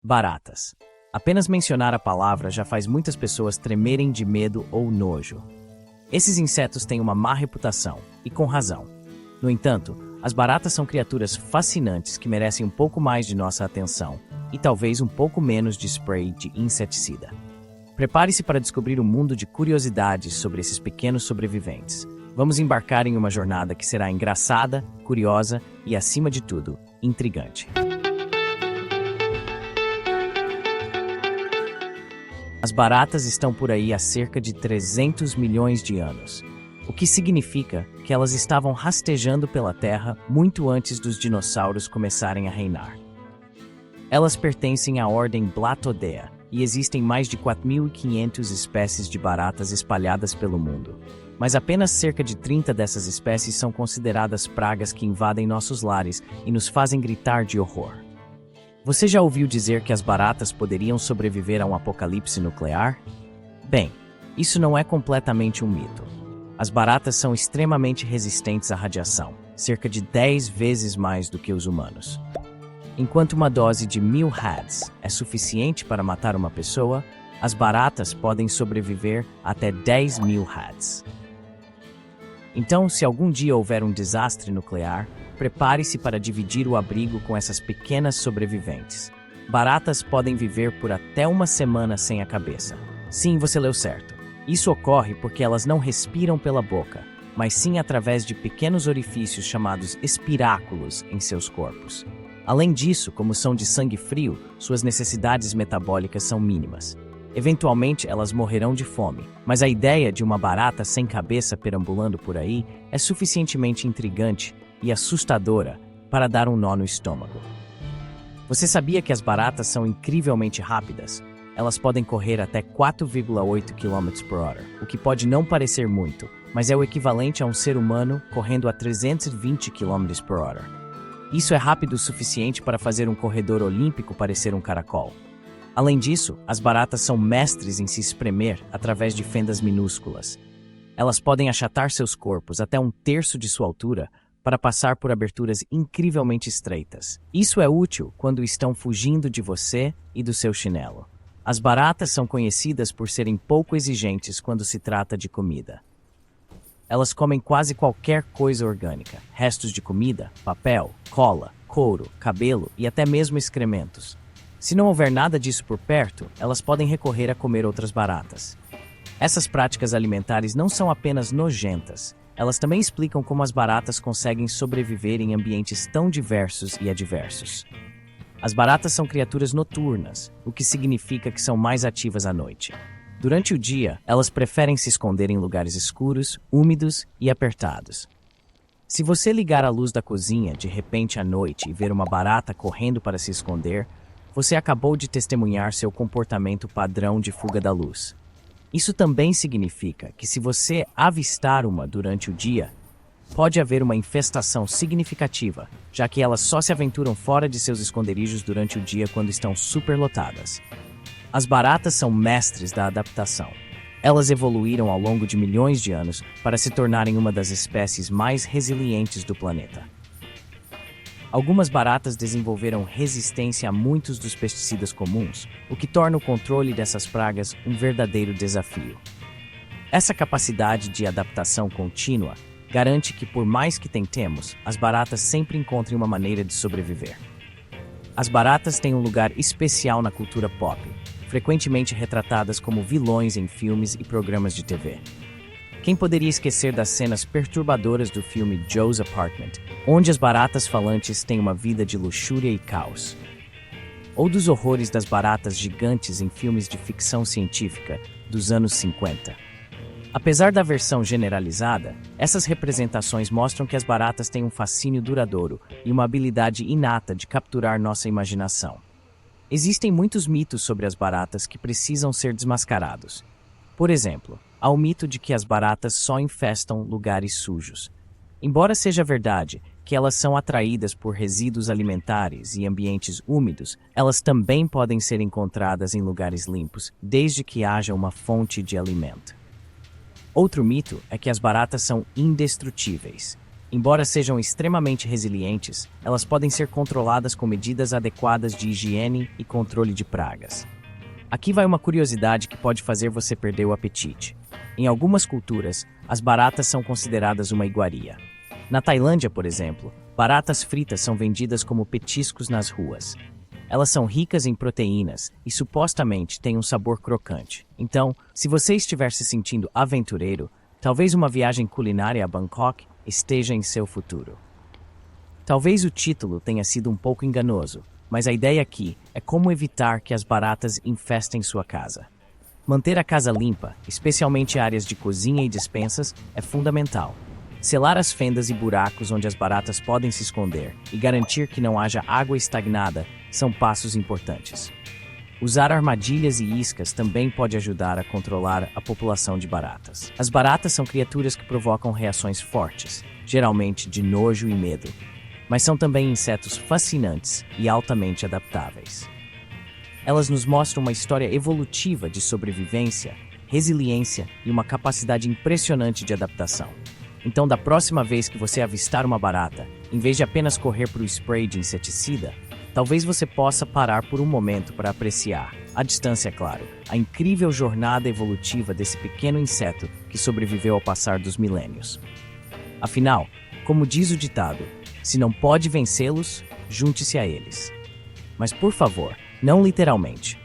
Baratas. Apenas mencionar a palavra já faz muitas pessoas tremerem de medo ou nojo. Esses insetos têm uma má reputação, e com razão. No entanto, as baratas são criaturas fascinantes que merecem um pouco mais de nossa atenção e talvez um pouco menos de spray de inseticida. Prepare-se para descobrir um mundo de curiosidades sobre esses pequenos sobreviventes. Vamos embarcar em uma jornada que será engraçada, curiosa e, acima de tudo, intrigante. As baratas estão por aí há cerca de 300 milhões de anos, o que significa que elas estavam rastejando pela Terra muito antes dos dinossauros começarem a reinar. Elas pertencem à ordem Blattodea e existem mais de 4.500 espécies de baratas espalhadas pelo mundo, mas apenas cerca de 30 dessas espécies são consideradas pragas que invadem nossos lares e nos fazem gritar de horror. Você já ouviu dizer que as baratas poderiam sobreviver a um apocalipse nuclear? Bem, isso não é completamente um mito. As baratas são extremamente resistentes à radiação, cerca de 10 vezes mais do que os humanos. Enquanto uma dose de 1000 Hads é suficiente para matar uma pessoa, as baratas podem sobreviver até 10.000 Hads. Então, se algum dia houver um desastre nuclear, prepare-se para dividir o abrigo com essas pequenas sobreviventes. Baratas podem viver por até uma semana sem a cabeça. Sim, você leu certo. Isso ocorre porque elas não respiram pela boca, mas sim através de pequenos orifícios chamados espiráculos em seus corpos. Além disso, como são de sangue frio, suas necessidades metabólicas são mínimas. Eventualmente, elas morrerão de fome, mas a ideia de uma barata sem cabeça perambulando por aí é suficientemente intrigante e assustadora para dar um nó no estômago. Você sabia que as baratas são incrivelmente rápidas? Elas podem correr até 4,8 km/h, o que pode não parecer muito, mas é o equivalente a um ser humano correndo a 320 km/h. Isso é rápido o suficiente para fazer um corredor olímpico parecer um caracol. Além disso, as baratas são mestres em se espremer através de fendas minúsculas. Elas podem achatar seus corpos até um terço de sua altura para passar por aberturas incrivelmente estreitas. Isso é útil quando estão fugindo de você e do seu chinelo. As baratas são conhecidas por serem pouco exigentes quando se trata de comida. Elas comem quase qualquer coisa orgânica, restos de comida, papel, cola, couro, cabelo e até mesmo excrementos. Se não houver nada disso por perto, elas podem recorrer a comer outras baratas. Essas práticas alimentares não são apenas nojentas, elas também explicam como as baratas conseguem sobreviver em ambientes tão diversos e adversos. As baratas são criaturas noturnas, o que significa que são mais ativas à noite. Durante o dia, elas preferem se esconder em lugares escuros, úmidos e apertados. Se você ligar a luz da cozinha de repente à noite e ver uma barata correndo para se esconder, você acabou de testemunhar seu comportamento padrão de fuga da luz. Isso também significa que se você avistar uma durante o dia, pode haver uma infestação significativa, já que elas só se aventuram fora de seus esconderijos durante o dia quando estão superlotadas. As baratas são mestres da adaptação. Elas evoluíram ao longo de milhões de anos para se tornarem uma das espécies mais resilientes do planeta. Algumas baratas desenvolveram resistência a muitos dos pesticidas comuns, o que torna o controle dessas pragas um verdadeiro desafio. Essa capacidade de adaptação contínua garante que, por mais que tentemos, as baratas sempre encontrem uma maneira de sobreviver. As baratas têm um lugar especial na cultura pop, frequentemente retratadas como vilões em filmes e programas de TV. Quem poderia esquecer das cenas perturbadoras do filme Joe's Apartment, onde as baratas falantes têm uma vida de luxúria e caos? Ou dos horrores das baratas gigantes em filmes de ficção científica dos anos 50? Apesar da versão generalizada, essas representações mostram que as baratas têm um fascínio duradouro e uma habilidade inata de capturar nossa imaginação. Existem muitos mitos sobre as baratas que precisam ser desmascarados. Por exemplo, há o mito de que as baratas só infestam lugares sujos. Embora seja verdade que elas são atraídas por resíduos alimentares e ambientes úmidos, elas também podem ser encontradas em lugares limpos, desde que haja uma fonte de alimento. Outro mito é que as baratas são indestrutíveis. Embora sejam extremamente resilientes, elas podem ser controladas com medidas adequadas de higiene e controle de pragas. Aqui vai uma curiosidade que pode fazer você perder o apetite. Em algumas culturas, as baratas são consideradas uma iguaria. Na Tailândia, por exemplo, baratas fritas são vendidas como petiscos nas ruas. Elas são ricas em proteínas e supostamente têm um sabor crocante. Então, se você estiver se sentindo aventureiro, talvez uma viagem culinária a Bangkok esteja em seu futuro. Talvez o título tenha sido um pouco enganoso, mas a ideia aqui é como evitar que as baratas infestem sua casa. Manter a casa limpa, especialmente áreas de cozinha e despensas, é fundamental. Selar as fendas e buracos onde as baratas podem se esconder e garantir que não haja água estagnada são passos importantes. Usar armadilhas e iscas também pode ajudar a controlar a população de baratas. As baratas são criaturas que provocam reações fortes, geralmente de nojo e medo, mas são também insetos fascinantes e altamente adaptáveis. Elas nos mostram uma história evolutiva de sobrevivência, resiliência e uma capacidade impressionante de adaptação. Então, da próxima vez que você avistar uma barata, em vez de apenas correr para o spray de inseticida, talvez você possa parar por um momento para apreciar, à distância, é claro, a incrível jornada evolutiva desse pequeno inseto que sobreviveu ao passar dos milênios. Afinal, como diz o ditado, se não pode vencê-los, junte-se a eles. Mas por favor, não literalmente.